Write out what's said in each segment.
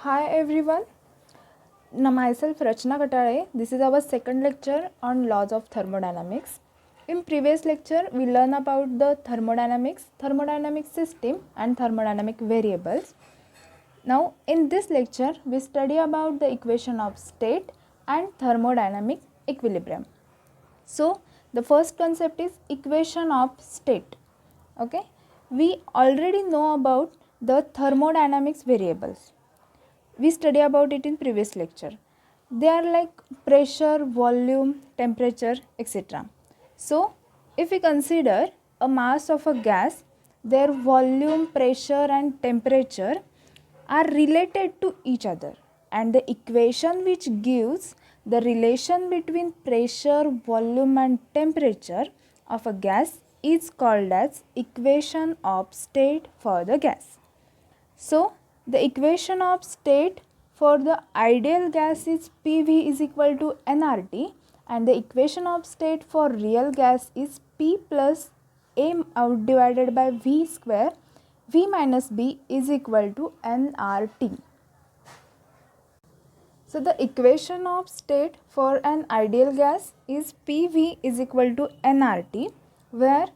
Hi everyone, myself Rachna Katale. This is our second lecture on laws of thermodynamics. In previous lecture, we learned about the thermodynamic system and thermodynamic variables. Now in this lecture, we study about the equation of state and thermodynamic equilibrium. So the first concept is equation of state. Okay, we already know about the thermodynamics variables. We study about it in previous lecture. They are like pressure, volume, temperature, etc. So if we consider a mass of a gas, their volume, pressure and temperature are related to each other, and the equation which gives the relation between pressure, volume and temperature of a gas is called as equation of state for the gas. So the equation of state for the ideal gas is PV is equal to nRT, and the equation of state for real gas is P plus A out divided by V square, V minus B is equal to nRT. So the equation of state for an ideal gas is PV is equal to nRT, where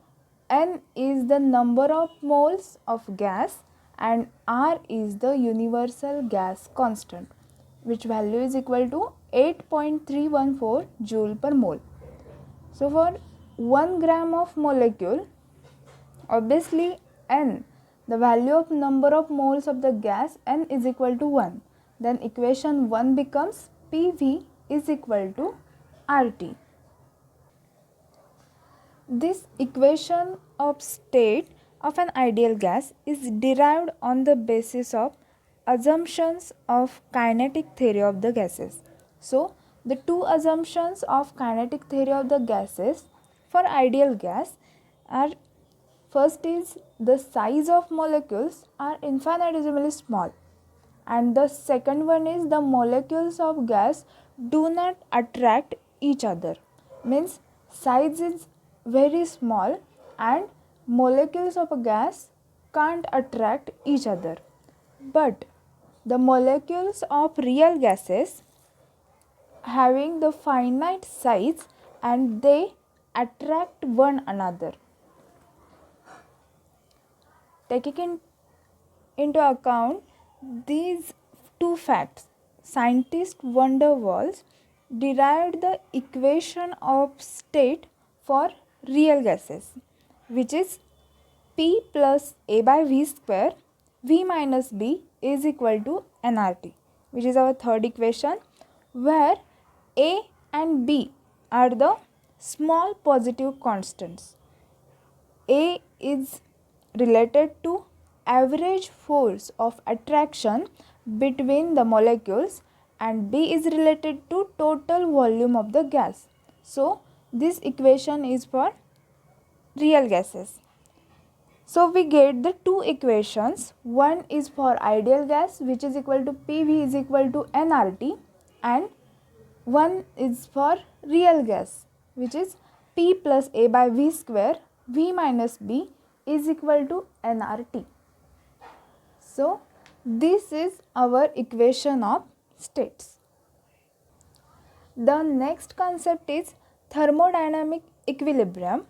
N is the number of moles of gas and R is the universal gas constant, which value is equal to 8.314 joule per mole. So for 1 gram of molecule, obviously N, the value of number of moles of the gas, N is equal to 1. Then equation 1 becomes PV is equal to RT. This equation of state of an ideal gas is derived on the basis of assumptions of kinetic theory of the gases. So, the two assumptions of kinetic theory of the gases for ideal gas are: first is the size of molecules are infinitesimally small, and the second one is the molecules of gas do not attract each other. Means size is very small and molecules of a gas can't attract each other. But the molecules of real gases having the finite size and they attract one another. Taking into account these two facts, scientist van der Waals derived the equation of state for real gases, which is P plus A by V square, V minus B is equal to nRT, which is our third equation, where A and B are the small positive constants. A is related to average force of attraction between the molecules and B is related to total volume of the gas. So this equation is for real gases. So we get the two equations. One is for ideal gas, which is equal to PV is equal to nRT, and one is for real gas, which is P plus A by V square, V minus B is equal to nRT. So this is our equation of states. The next concept is thermodynamic equilibrium.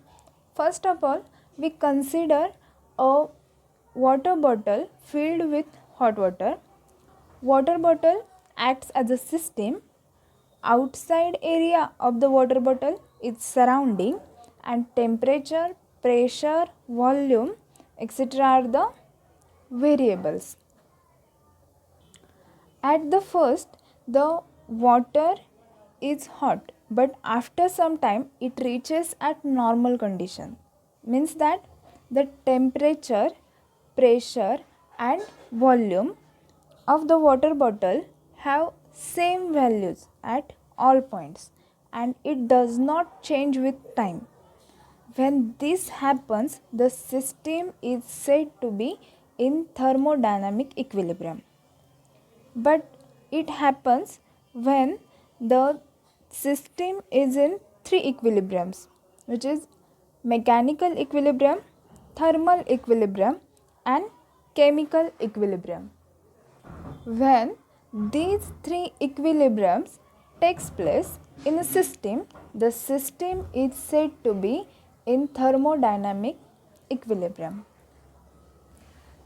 First of all, we consider a water bottle filled with hot water. Water bottle acts as a system. Outside area of the water bottle is surrounding, and temperature, pressure, volume, etc. are the variables. At the first, the water is hot, but after some time it reaches at normal condition. Means that the temperature, pressure and volume of the water bottle have same values at all points, and it does not change with time. When this happens, the system is said to be in thermodynamic equilibrium. But it happens when the system is in three equilibriums, which is mechanical equilibrium, thermal equilibrium and chemical equilibrium. When these three equilibriums takes place in a system, the system is said to be in thermodynamic equilibrium.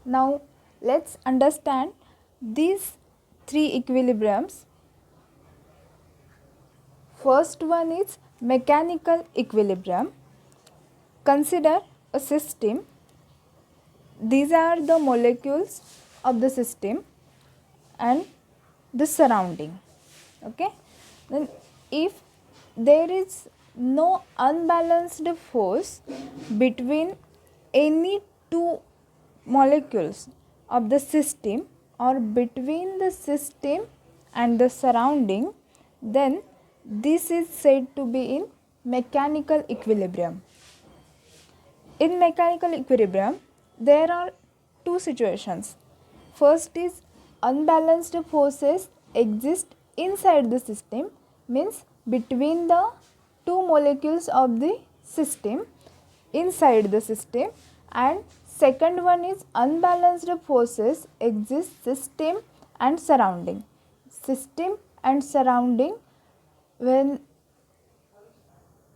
Now let's understand these three equilibriums. First one is mechanical equilibrium. Consider a system. These are the molecules of the system and the surrounding. Okay. Then if there is no unbalanced force between any two molecules of the system or between the system and the surrounding, then this is said to be in mechanical equilibrium. In mechanical equilibrium, there are two situations. First is unbalanced forces exist inside the system, means between the two molecules of the system inside the system, and second one is unbalanced forces exist system and surrounding. System and surrounding, when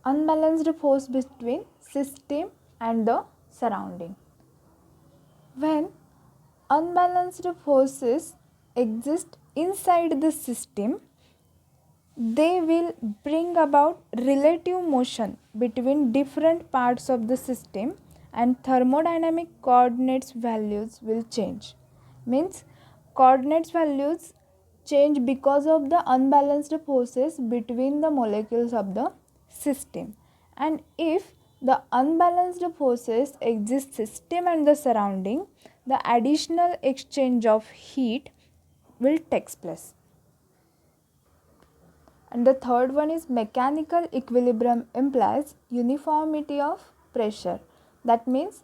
unbalanced force between system and the surrounding. When unbalanced forces exist inside the system, they will bring about relative motion between different parts of the system and thermodynamic coordinates values will change. Means coordinates values change because of the unbalanced forces between the molecules of the system. And if the unbalanced forces exist system and the surrounding, the additional exchange of heat will take place. And the third one is mechanical equilibrium implies uniformity of pressure. That means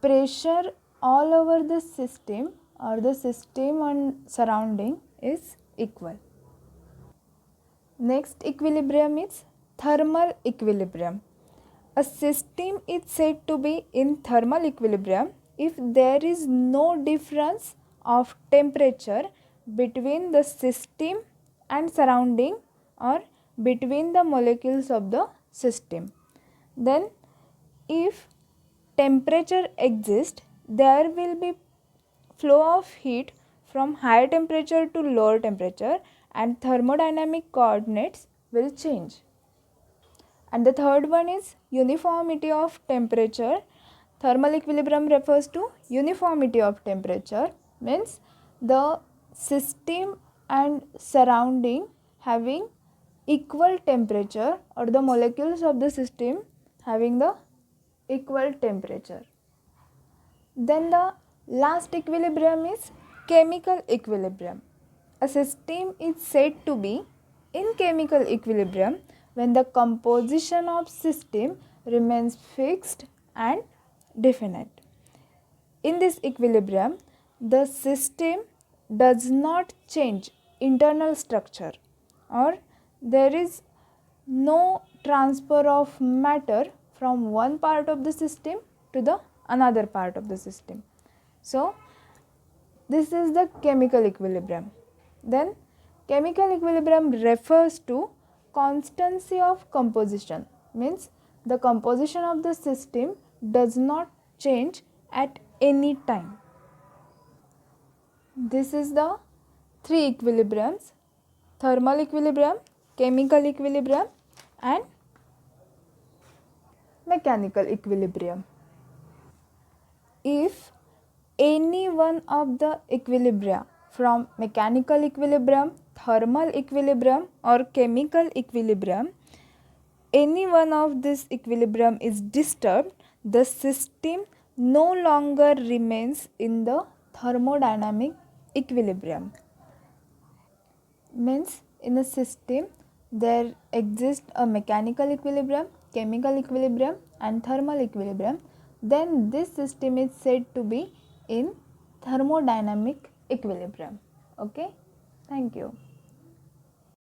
pressure all over the system or the system and surrounding is equal. Next equilibrium is thermal equilibrium. A system is said to be in thermal equilibrium if there is no difference of temperature between the system and surrounding or between the molecules of the system. Then if temperature exists, there will be flow of heat from higher temperature to lower temperature and thermodynamic coordinates will change. And the third one is uniformity of temperature. Thermal equilibrium refers to uniformity of temperature, means the system and surrounding having equal temperature or the molecules of the system having the equal temperature. Then the last equilibrium is chemical equilibrium. A system is said to be in chemical equilibrium when the composition of system remains fixed and definite. In this equilibrium, the system does not change internal structure or there is no transfer of matter from one part of the system to the another part of the system. So this is the chemical equilibrium. Then chemical equilibrium refers to constancy of composition, means the composition of the system does not change at any time. This is the three equilibriums: thermal equilibrium, chemical equilibrium and mechanical equilibrium. If any one of the equilibria from mechanical equilibrium, thermal equilibrium or chemical equilibrium, any one of this equilibrium is disturbed, the system no longer remains in the thermodynamic equilibrium. Means in a system there exists a mechanical equilibrium, chemical equilibrium and thermal equilibrium, then this system is said to be in thermodynamic equilibrium. Okay, thank you.